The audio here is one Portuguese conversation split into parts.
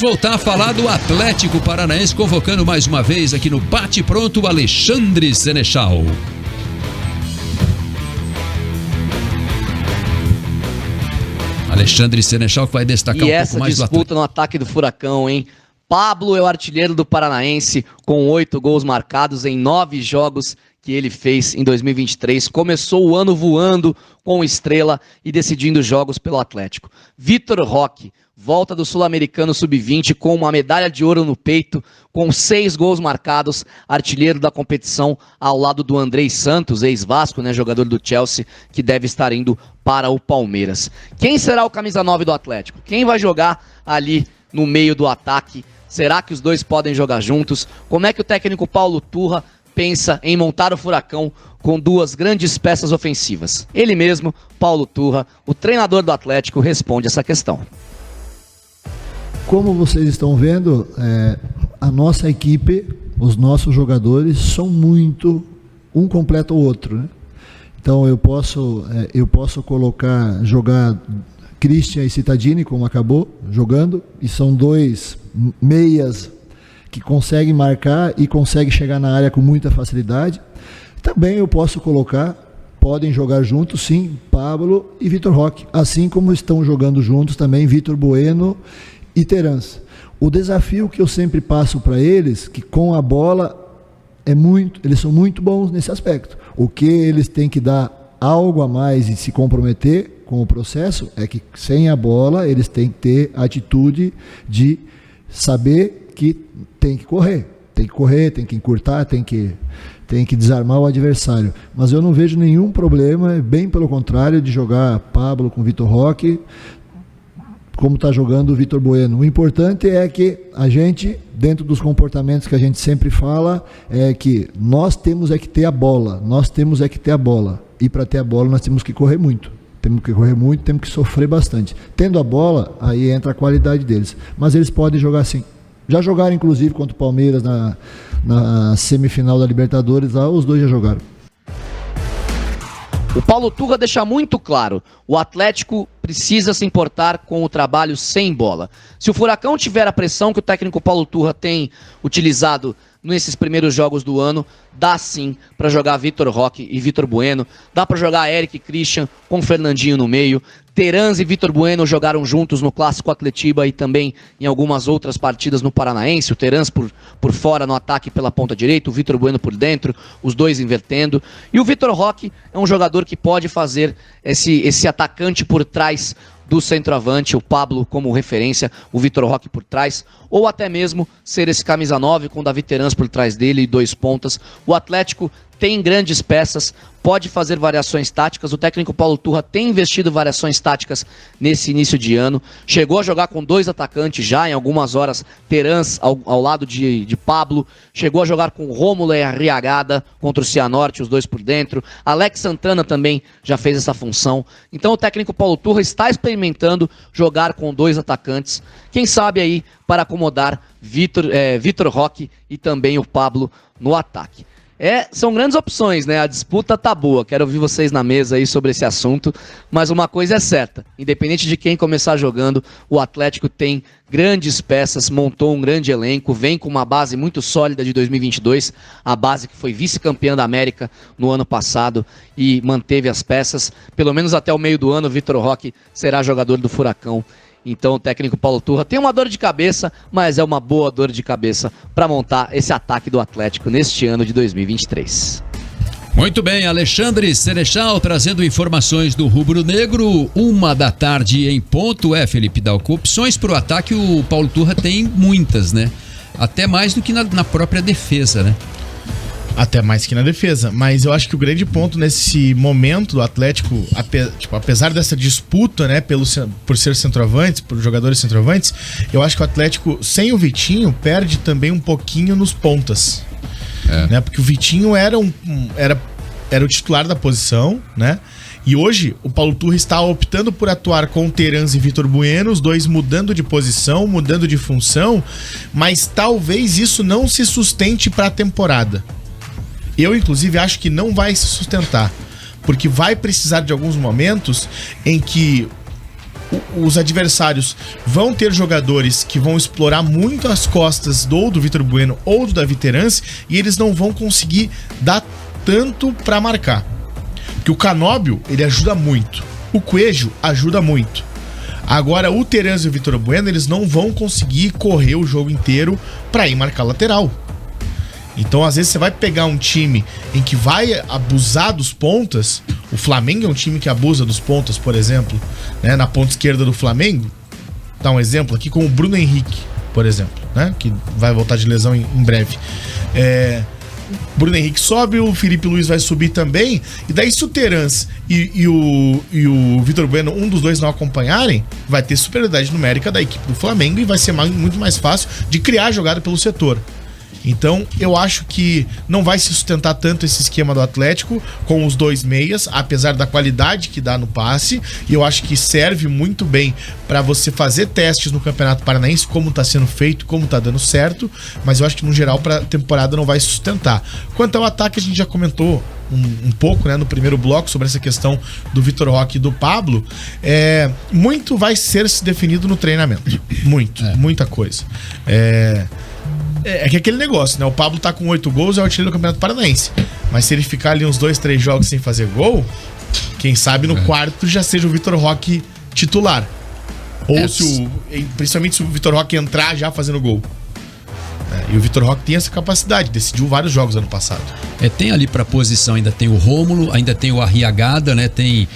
Voltar a falar do Atlético Paranaense, convocando mais uma vez aqui no Bate Pronto o Alexandre Senechal. Alexandre Senechal que vai destacar um pouco mais do Atlético. E essa disputa no ataque do Furacão, hein? Pablo é o artilheiro do Paranaense com 8 gols marcados em 9 jogos que ele fez em 2023. Começou o ano voando com Estrela e decidindo jogos pelo Atlético. Vitor Roque volta do Sul-Americano Sub-20 com uma medalha de ouro no peito, com 6 gols marcados, artilheiro da competição ao lado do Andrei Santos, ex-Vasco, né, jogador do Chelsea, que deve estar indo para o Palmeiras. Quem será o camisa 9 do Atlético? Quem vai jogar ali no meio do ataque? Será que os dois podem jogar juntos? Como é que o técnico Paulo Turra pensa em montar o Furacão com 2 grandes peças ofensivas? Ele mesmo, Paulo Turra, o treinador do Atlético, responde essa questão. Como vocês estão vendo, a nossa equipe, os nossos jogadores são muito, um completa o outro, né? Então eu posso jogar Christian e Cittadini, como acabou jogando, e são 2 meias que conseguem marcar e conseguem chegar na área com muita facilidade. Também eu posso colocar, podem jogar juntos, sim, Pablo e Vitor Roque, assim como estão jogando juntos também Vitor Bueno e Terans. O desafio que eu sempre passo para eles, que com a bola eles são muito bons nesse aspecto. O que eles têm que dar algo a mais e se comprometer com o processo é que sem a bola eles têm que ter a atitude de saber que tem que correr, tem que encurtar, tem que desarmar o adversário. Mas eu não vejo nenhum problema, bem pelo contrário, de jogar Pablo com Vitor Roque, como está jogando o Vitor Bueno. O importante é que a gente, dentro dos comportamentos que a gente sempre fala, é que nós temos que ter a bola, e para ter a bola nós temos que correr muito. Temos que sofrer bastante. Tendo a bola, aí entra a qualidade deles. Mas eles podem jogar sim. Já jogaram, inclusive, contra o Palmeiras na semifinal da Libertadores, lá os dois já jogaram. O Paulo Turra deixa muito claro, o Atlético precisa se importar com o trabalho sem bola. Se o Furacão tiver a pressão que o técnico Paulo Turra tem utilizado nesses primeiros jogos do ano, dá sim para jogar Vitor Roque e Vitor Bueno, dá para jogar Eric e Christian com Fernandinho no meio. Terans e Vitor Bueno jogaram juntos no Clássico Atletiba e também em algumas outras partidas no Paranaense, o Terans por fora no ataque pela ponta direita, o Vitor Bueno por dentro, os dois invertendo. E o Vitor Roque é um jogador que pode fazer esse atacante por trás do centroavante, o Pablo como referência, o Vitor Roque por trás, ou até mesmo ser esse camisa 9 com o Davi Terans por trás dele e 2 pontas. O Atlético tem grandes peças, pode fazer variações táticas, o técnico Paulo Turra tem investido variações táticas nesse início de ano, chegou a jogar com 2 atacantes já em algumas horas, Terans ao lado de Pablo, chegou a jogar com Rômulo e Arriagada contra o Cianorte, os 2 por dentro, Alex Santana também já fez essa função, então o técnico Paulo Turra está experimentando jogar com 2 atacantes, quem sabe aí para acomodar Vitor Roque e também o Pablo no ataque. São grandes opções, né? A disputa tá boa. Quero ouvir vocês na mesa aí sobre esse assunto. Mas uma coisa é certa: independente de quem começar jogando, o Atlético tem grandes peças, montou um grande elenco, vem com uma base muito sólida de 2022, a base que foi vice-campeã da América no ano passado e manteve as peças. Pelo menos até o meio do ano, o Vitor Roque será jogador do Furacão. Então o técnico Paulo Turra tem uma dor de cabeça, mas é uma boa dor de cabeça para montar esse ataque do Atlético neste ano de 2023. Muito bem, Alexandre Senechal trazendo informações do Rubro Negro, 1h em ponto. Felipe Dalco, opções para o ataque o Paulo Turra tem muitas, né? Até mais do que na própria defesa, né? Até mais que na defesa, mas eu acho que o grande ponto nesse momento do Atlético, apesar dessa disputa, né, por ser centroavantes, por jogadores centroavantes, eu acho que o Atlético, sem o Vitinho, perde também um pouquinho nos pontas, né, porque o Vitinho era o titular da posição, né, e hoje o Paulo Turra está optando por atuar com Terans e Vitor Bueno, os dois mudando de posição, mudando de função, mas talvez isso não se sustente para a temporada. Eu, inclusive, acho que não vai se sustentar, porque vai precisar de alguns momentos em que os adversários vão ter jogadores que vão explorar muito as costas do Vitor Bueno ou do Davi Terence, e eles não vão conseguir dar tanto pra marcar. Porque o Canóbio, ele ajuda muito. O Coelho ajuda muito. Agora, o Terence e o Vitor Bueno, eles não vão conseguir correr o jogo inteiro pra ir marcar lateral. Então, às vezes, você vai pegar um time em que vai abusar dos pontas. O Flamengo é um time que abusa dos pontas, por exemplo, né? Na ponta esquerda do Flamengo, dá um exemplo aqui com o Bruno Henrique, por exemplo, né? Que vai voltar de lesão em breve. Bruno Henrique sobe, o Felipe Luiz vai subir também. E daí, se o Terence e o Vitor Bueno, um dos dois não acompanharem, vai ter superioridade numérica da equipe do Flamengo e vai ser muito mais fácil de criar jogada pelo setor. Então, eu acho que não vai se sustentar tanto esse esquema do Atlético com os dois meias, apesar da qualidade que dá no passe. E eu acho que serve muito bem para você fazer testes no Campeonato Paranaense, como tá sendo feito, como tá dando certo. Mas eu acho que, no geral, para a temporada não vai se sustentar. Quanto ao ataque, a gente já comentou um pouco, né, no primeiro bloco sobre essa questão do Vitor Roque e do Pablo. Muito vai ser se definido no treinamento. Muita coisa. É que aquele negócio, né? O Pablo tá com 8 gols, é o artilheiro do Campeonato Paranaense. Mas se ele ficar ali uns 2, 3 jogos sem fazer gol, quem sabe no quarto já seja o Vitor Roque titular. Ou principalmente se o Vitor Roque entrar já fazendo gol. E o Vitor Roque tem essa capacidade, decidiu vários jogos ano passado. Tem ali pra posição, ainda tem o Rômulo, ainda tem o Arriagada, né? E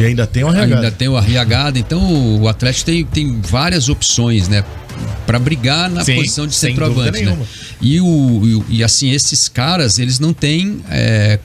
ainda tem o Arriagada. Ainda tem o Arriagada, então o Atlético tem várias opções, né? Pra brigar na posição de centroavante, né? E assim, esses caras, eles não têm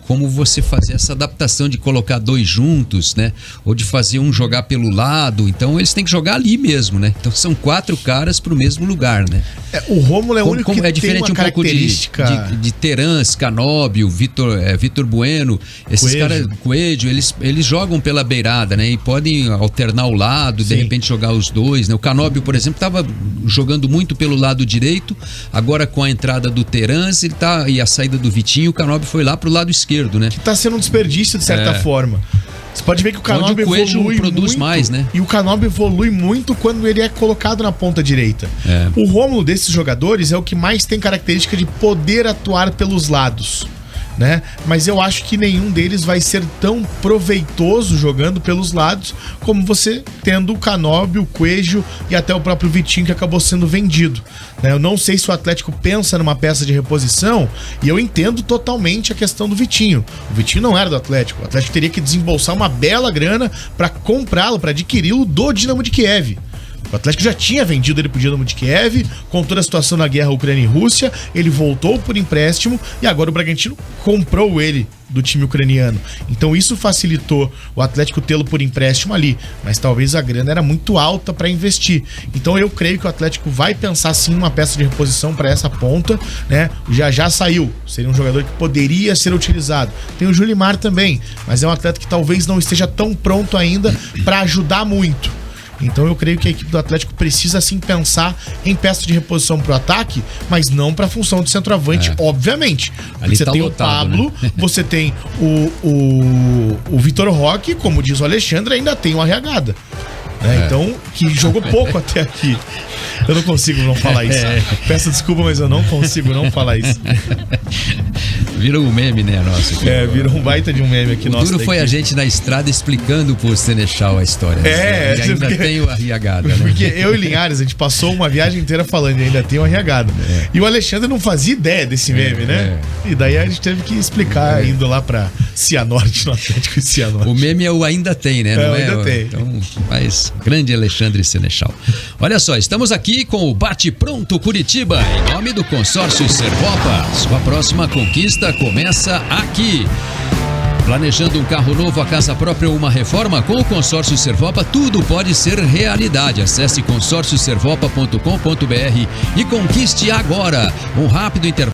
como você fazer essa adaptação de colocar dois juntos, né? Ou de fazer um jogar pelo lado. Então eles têm que jogar ali mesmo, né? Então são 4 caras pro mesmo lugar, né? O Rômulo é o único que diferente tem uma característica... de Terence, Canóbio, Vitor Bueno, esses caras, Coelho, eles jogam pela beirada, né? E podem alternar o lado, de repente jogar os dois, né? O Canóbio, por exemplo, estava jogando muito pelo lado direito, agora com a entrada do Terence e a saída do Vitinho, o Canóbio foi lá pro lado esquerdo, né? Que tá sendo um desperdício de certa forma. Você pode ver que o Canóbio evolui produz muito, mais, né? E o Canóbio evolui muito quando ele é colocado na ponta direita. O Rômulo desses jogadores é o que mais tem característica de poder atuar pelos lados, né? Mas eu acho que nenhum deles vai ser tão proveitoso jogando pelos lados como você tendo o Canóbio, o Coelho e até o próprio Vitinho, que acabou sendo vendido, né? Eu não sei se o Atlético pensa numa peça de reposição, e eu entendo totalmente a questão do Vitinho. O Vitinho não era do Atlético. O Atlético teria que desembolsar uma bela grana para comprá-lo, para adquiri-lo do Dinamo de Kiev. O Atlético já tinha vendido ele pro Dinamo de Kiev, com toda a situação na guerra Ucrânia e Rússia, ele voltou por empréstimo e agora o Bragantino comprou ele do time ucraniano. Então isso facilitou o Atlético tê-lo por empréstimo ali, mas talvez a grana era muito alta para investir. Então eu creio que o Atlético vai pensar sim numa peça de reposição para essa ponta, né? Já saiu, seria um jogador que poderia ser utilizado. Tem o Julimar também, mas é um atleta que talvez não esteja tão pronto ainda para ajudar muito. Então eu creio que a equipe do Atlético precisa sim pensar em peça de reposição pro ataque, mas não pra função de centroavante, obviamente. Ali você tá tem lotado, o Pablo, né? Você tem o Vitor Roque, como diz o Alexandre, ainda tem o Arriagada. Então, que jogou pouco até aqui. Eu não consigo não falar isso. Peço desculpa, mas eu não consigo não falar isso. Virou um meme, né, nosso? Virou um baita de um meme aqui. O duro foi a gente na estrada explicando pro Senechal a história. E ainda tem o Arriagada, né? Porque eu e Linhares, a gente passou uma viagem inteira falando e ainda tem o Arriagada. E o Alexandre não fazia ideia desse meme, né? E daí a gente teve que explicar indo lá pra Cianorte, no Atlético e Cianorte. O meme é o ainda tem, né? Não ainda tem. Então, mas grande Alexandre Senechal. Olha só, estamos aqui com o Bate Pronto Curitiba, em nome do Consórcio Servopa. Sua próxima conquista começa aqui. Planejando um carro novo, a casa própria ou uma reforma? Com o Consórcio Servopa, tudo pode ser realidade. Acesse consórcioservopa.com.br e conquiste agora. Um rápido intervalo.